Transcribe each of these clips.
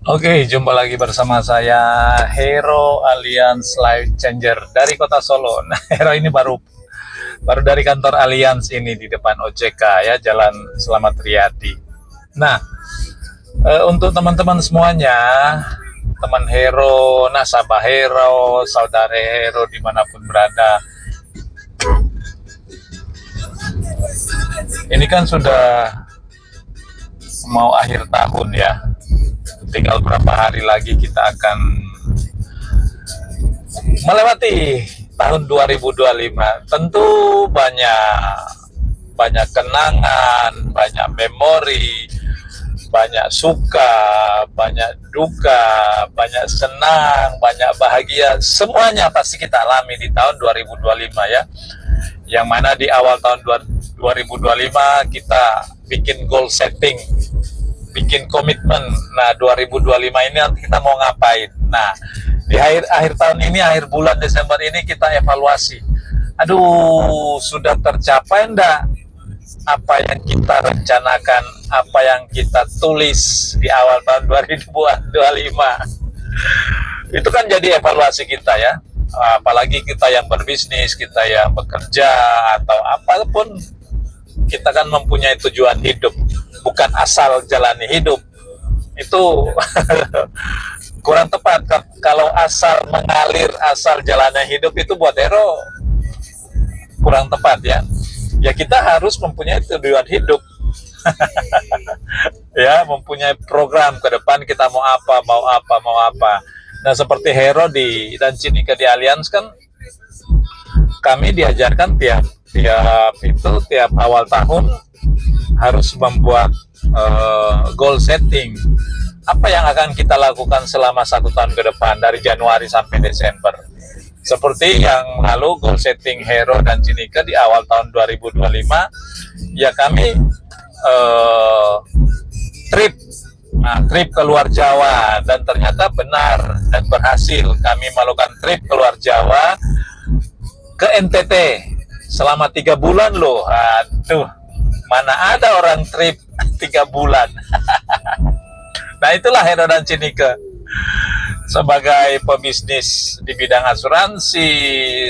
Oke, jumpa lagi bersama saya Hero Alliance Life Changer dari Kota Solo. Nah, Hero ini baru baru dari kantor Alliance ini di depan OJK ya, Jalan Selamat Riyadi. Nah, untuk teman-teman semuanya, teman Hero, nasabah Hero, saudara Hero dimanapun berada, ini kan sudah mau akhir tahun ya. Tinggal berapa hari lagi kita akan melewati tahun 2025. Tentu banyak banyak kenangan, banyak memori, banyak suka, banyak duka, banyak senang, banyak bahagia. Semuanya pasti kita alami di tahun 2025 ya. Yang mana di awal tahun 2025 kita bikin goal setting, bikin komitmen. Nah, 2025 ini nanti kita mau ngapain. Nah, di akhir tahun ini, akhir bulan Desember ini kita evaluasi. Aduh, sudah tercapai enggak apa yang kita rencanakan, apa yang kita tulis di awal tahun 2025. Itu kan jadi evaluasi kita ya. Apalagi kita yang berbisnis, kita yang bekerja atau apapun, kita kan mempunyai tujuan hidup, bukan asal jalani hidup. Itu kurang tepat. Kalau asal mengalir, asal jalani hidup, itu buat Hero kurang tepat ya. Ya kita harus mempunyai tujuan hidup. Ya, mempunyai program ke depan kita mau apa, mau apa, mau apa. Nah, seperti Hero dan Cinika di Alliance kan kami diajarkan tiap awal tahun harus membuat goal setting. Apa yang akan kita lakukan selama 1 tahun ke depan dari Januari sampai Desember. Seperti yang lalu goal setting Hero dan Cinika di awal tahun 2025, ya kami trip trip keluar Jawa, dan ternyata benar dan berhasil. Kami melakukan trip keluar Jawa ke NTT selama 3 bulan loh. Aduh, mana ada orang trip 3 bulan. Nah, itulah Hero dan Cinika sebagai pebisnis di bidang asuransi,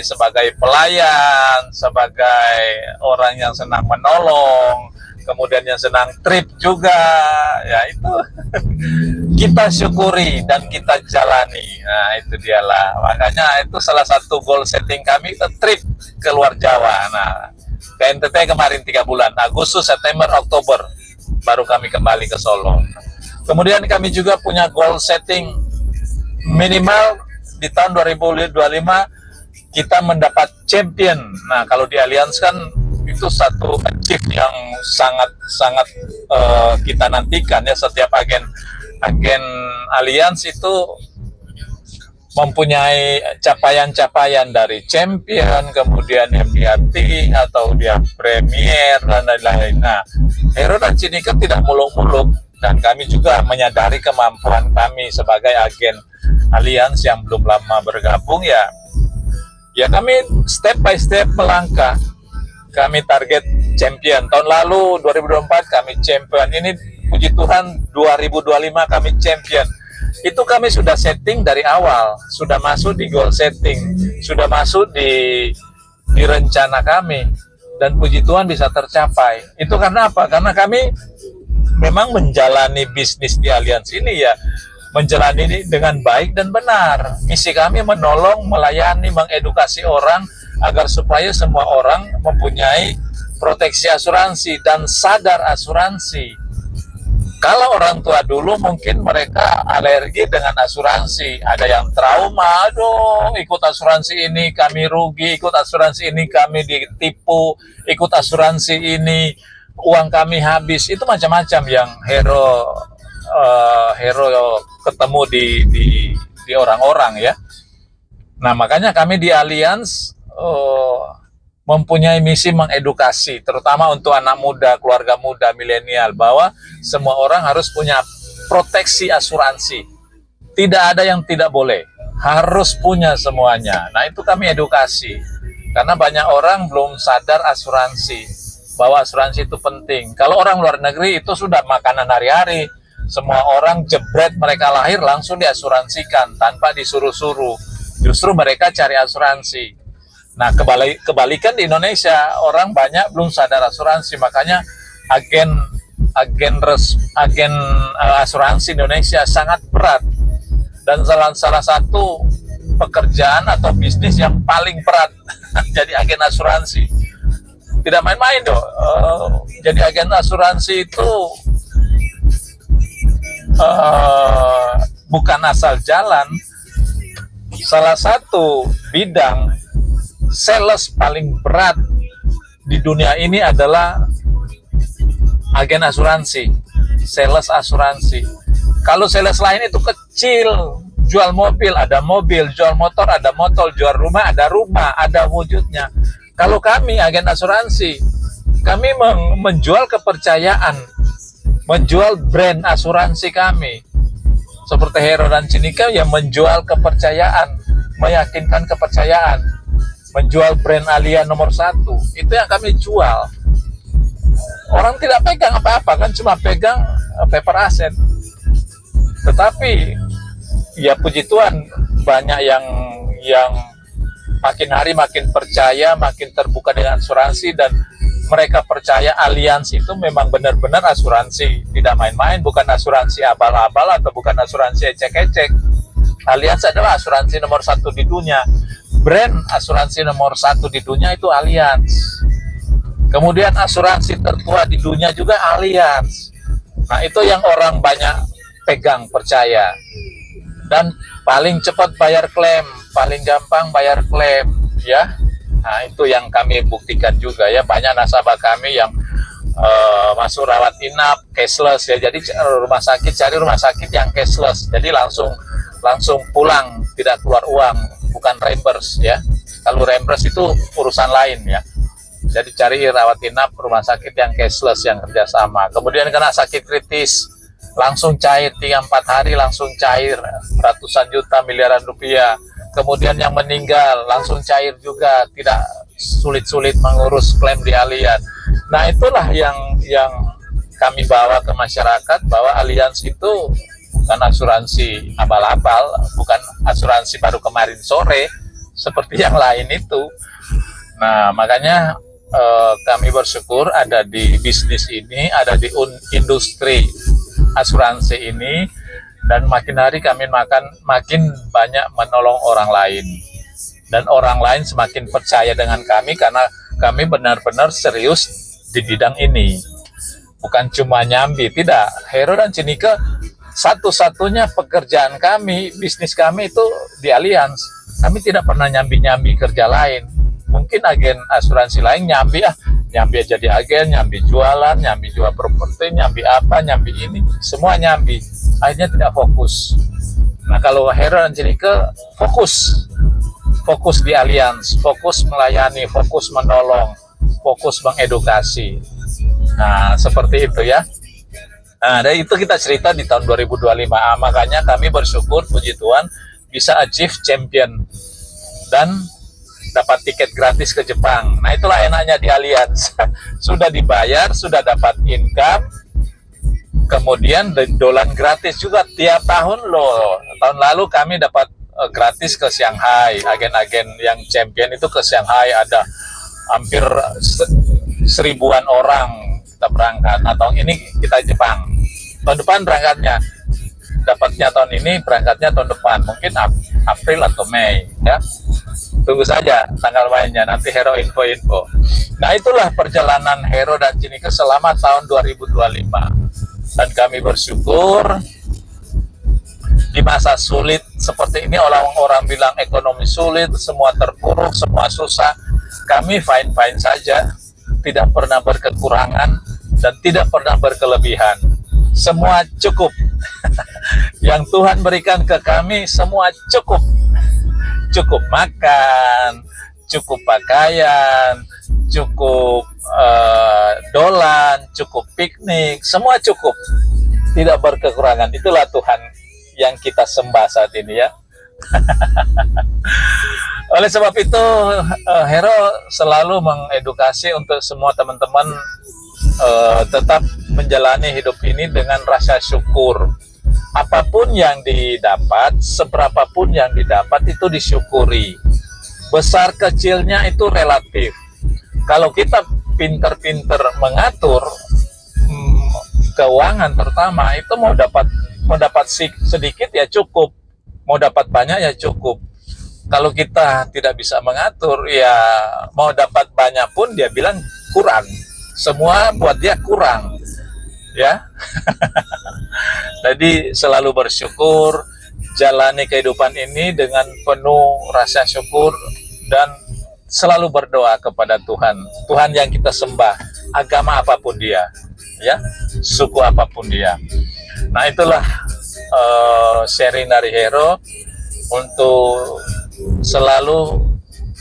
sebagai pelayan, sebagai orang yang senang menolong, kemudian yang senang trip juga, ya itu kita syukuri dan kita jalani. Nah, itu dialah. Makanya itu salah satu goal setting kami, itu trip keluar Jawa. Nah, ke NTT kemarin 3 bulan, Agustus, September, Oktober, baru kami kembali ke Solo. Kemudian kami juga punya goal setting minimal di tahun 2025 kita mendapat champion. Nah, kalau di Alliance kan itu satu achieve yang sangat kita nantikan ya. Setiap agen Alliance itu mempunyai capaian-capaian dari champion, kemudian MDRT atau dia premier dan lain-lain. Nah, Hero dan Cinika tidak muluk-muluk, dan kami juga menyadari kemampuan kami sebagai agen Alliance yang belum lama bergabung ya. Ya kami step by step melangkah. Kami target champion. Tahun lalu 2024 kami champion. Ini puji Tuhan 2025 kami champion. Itu kami sudah setting dari awal, sudah masuk di goal setting, sudah masuk di rencana kami, dan puji Tuhan bisa tercapai. Itu karena apa? Karena kami memang menjalani bisnis di Alliance ini ya, menjalani ini dengan baik dan benar. Misi kami menolong, melayani, mengedukasi orang agar supaya semua orang mempunyai proteksi asuransi dan sadar asuransi. Kalau orang tua dulu mungkin mereka alergi dengan asuransi, ada yang trauma, aduh ikut asuransi ini kami rugi, ikut asuransi ini kami ditipu, ikut asuransi ini uang kami habis. Itu macam-macam yang Hero ketemu di orang-orang ya. Nah, makanya kami di Alliance mempunyai misi mengedukasi, terutama untuk anak muda, keluarga muda, milenial, bahwa semua orang harus punya proteksi asuransi. Tidak ada yang tidak boleh, harus punya semuanya. Nah, itu kami edukasi, karena banyak orang belum sadar asuransi, bahwa asuransi itu penting. Kalau orang luar negeri itu sudah makanan hari-hari, Semua orang jebret mereka lahir langsung diasuransikan tanpa disuruh-suruh. Justru mereka cari asuransi. Nah, kebalikan di Indonesia, orang banyak belum sadar asuransi, makanya agen asuransi Indonesia sangat berat, dan salah satu pekerjaan atau bisnis yang paling berat jadi agen asuransi. Tidak main-main dong. Jadi agen asuransi itu bukan asal jalan. Salah satu bidang sales paling berat di dunia ini adalah agen asuransi, sales asuransi. Kalau sales lain itu kecil, jual mobil, ada mobil, jual motor, ada motor, jual rumah, ada wujudnya. Kalau kami agen asuransi, kami menjual kepercayaan, menjual brand asuransi kami. Seperti Hero dan Cinika yang menjual kepercayaan, meyakinkan kepercayaan, menjual brand Allianz nomor 1, itu yang kami jual. Orang tidak pegang apa-apa, kan cuma pegang paper aset. Tetapi ya puji Tuhan, banyak yang makin hari makin percaya, makin terbuka dengan asuransi, dan mereka percaya Allianz itu memang benar-benar asuransi, tidak main-main, bukan asuransi abal-abal atau bukan asuransi ecek-ecek. Allianz adalah asuransi nomor 1 di dunia. Brand asuransi nomor 1 di dunia itu Allianz. Kemudian asuransi tertua di dunia juga Allianz. Nah, itu yang orang banyak pegang, percaya. Dan paling cepat bayar klaim, paling gampang bayar klaim, ya. Nah, itu yang kami buktikan juga ya. Banyak nasabah kami yang masuk rawat inap cashless ya. Jadi cari rumah sakit yang cashless. Jadi langsung pulang, tidak keluar uang, bukan reimburse ya. Kalau reimburse itu urusan lain ya. Jadi cari rawat inap rumah sakit yang cashless, yang kerjasama. Kemudian kena sakit kritis, langsung cair, 3-4 hari langsung cair, ratusan juta, miliaran rupiah. Kemudian yang meninggal langsung cair juga, tidak sulit-sulit mengurus klaim di Allianz. Nah, itulah yang kami bawa ke masyarakat, bahwa Allianz itu bukan asuransi abal-abal, bukan asuransi baru kemarin sore seperti yang lain itu. Nah, makanya kami bersyukur ada di bisnis ini, ada di industri asuransi ini, dan makin hari kami makin banyak menolong orang lain, dan orang lain semakin percaya dengan kami karena kami benar-benar serius di bidang ini, bukan cuma nyambi. Tidak, Hero dan Cinika satu-satunya pekerjaan kami, bisnis kami itu di Allianz. Kami tidak pernah nyambi-nyambi kerja lain. Mungkin agen asuransi lain nyambi aja di agen, nyambi jualan, nyambi jual properti, nyambi apa, nyambi ini, semua nyambi. Akhirnya tidak fokus. Nah, kalau Hero dan Cinika fokus di Allianz, fokus melayani, fokus menolong, fokus mengedukasi. Nah, seperti itu ya. Nah, dari itu kita cerita di tahun 2025. Makanya kami bersyukur, puji Tuhan, bisa achieve champion dan dapat tiket gratis ke Jepang. Nah, itulah enaknya di Allianz. Sudah dibayar, sudah dapat income, kemudian dolan gratis juga tiap tahun loh. Tahun lalu kami dapat gratis ke Shanghai. Agen-agen yang champion itu ke Shanghai, ada hampir 1000-an orang kita berangkat. Nah, tahun ini kita Jepang. Tahun depan berangkatnya. Dapatnya tahun ini, berangkatnya tahun depan. Mungkin April atau Mei ya. Tunggu saja tanggal mainnya, nanti Hero info-info. Nah, itulah perjalanan Hero dan Cinika selama tahun 2025. Dan kami bersyukur di masa sulit seperti ini, orang-orang bilang ekonomi sulit, semua terpuruk, semua susah. Kami fine-fine saja, tidak pernah berkekurangan dan tidak pernah berkelebihan. Semua cukup. Yang Tuhan berikan ke kami semua cukup. Cukup makan, cukup pakaian, cukup dolan, cukup piknik, semua cukup, tidak berkekurangan. Itulah Tuhan yang kita sembah saat ini ya. Oleh sebab itu, Hero selalu mengedukasi untuk semua teman-teman tetap menjalani hidup ini dengan rasa syukur. Apapun yang didapat, seberapapun yang didapat itu disyukuri. Besar kecilnya itu relatif. Kalau kita pinter-pinter mengatur keuangan terutama, itu mau dapat sedikit ya cukup, mau dapat banyak ya cukup. Kalau kita tidak bisa mengatur, ya mau dapat banyak pun dia bilang kurang. Semua buat dia kurang, ya. Jadi selalu bersyukur, jalani kehidupan ini dengan penuh rasa syukur, dan selalu berdoa kepada Tuhan. Tuhan yang kita sembah, agama apapun dia, ya, suku apapun dia. Nah, itulah sharing dari Hero untuk selalu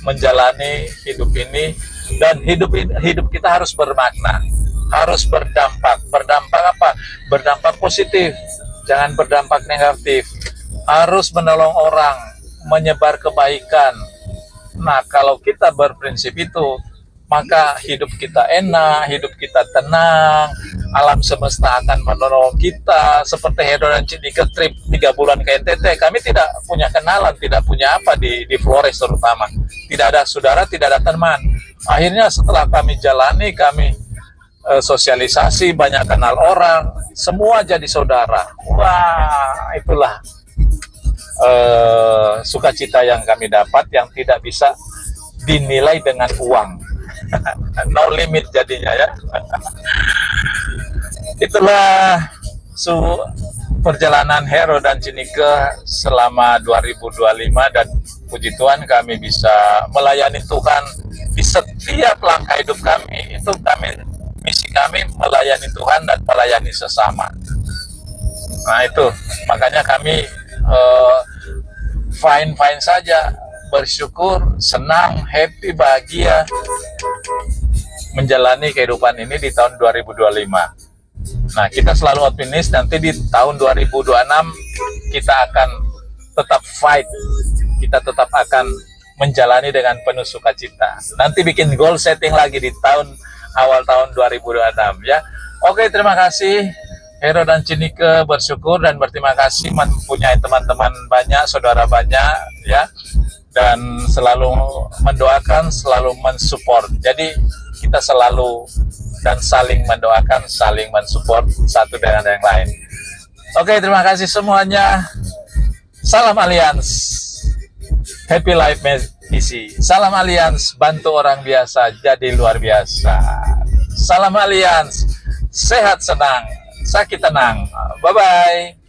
menjalani hidup ini, dan hidup kita harus bermakna, harus berdampak. Berdampak apa? Berdampak positif, jangan berdampak negatif. Harus menolong orang, menyebar kebaikan. Nah, kalau kita berprinsip itu, maka hidup kita enak, hidup kita tenang, alam semesta akan menolong kita. Seperti Hero dan Cinike trip 3 bulan ke NTT, kami tidak punya kenalan, tidak punya apa di Flores terutama. Tidak ada saudara, tidak ada teman. Akhirnya setelah kami jalani, kami sosialisasi, banyak kenal orang, semua jadi saudara. Wah, itulah sukacita yang kami dapat, yang tidak bisa dinilai dengan uang. No limit jadinya, ya. Itulah perjalanan Hero dan Cinike selama 2025, dan puji Tuhan kami bisa melayani Tuhan di setiap langkah hidup kami. Itu misi kami melayani Tuhan dan melayani sesama. Nah, itu makanya kami fine saja, bersyukur, senang, happy, bahagia menjalani kehidupan ini di tahun 2025. Nah, kita selalu optimis, nanti di tahun 2026 kita akan tetap fight, kita tetap akan menjalani dengan penuh sukacita. Nanti bikin goal setting lagi di awal tahun 2026, ya. Oke, terima kasih. Hero dan Cinike bersyukur dan berterima kasih mempunyai teman-teman banyak, saudara banyak, ya, dan selalu mendoakan, selalu mensupport. Jadi kita selalu dan saling mendoakan, saling mensupport satu dengan yang lain. Oke, terima kasih semuanya. Salam Alliance, happy life easy. Salam Alliance, bantu orang biasa jadi luar biasa. Salam Alliance, sehat senang, sakit tenang. Bye-bye.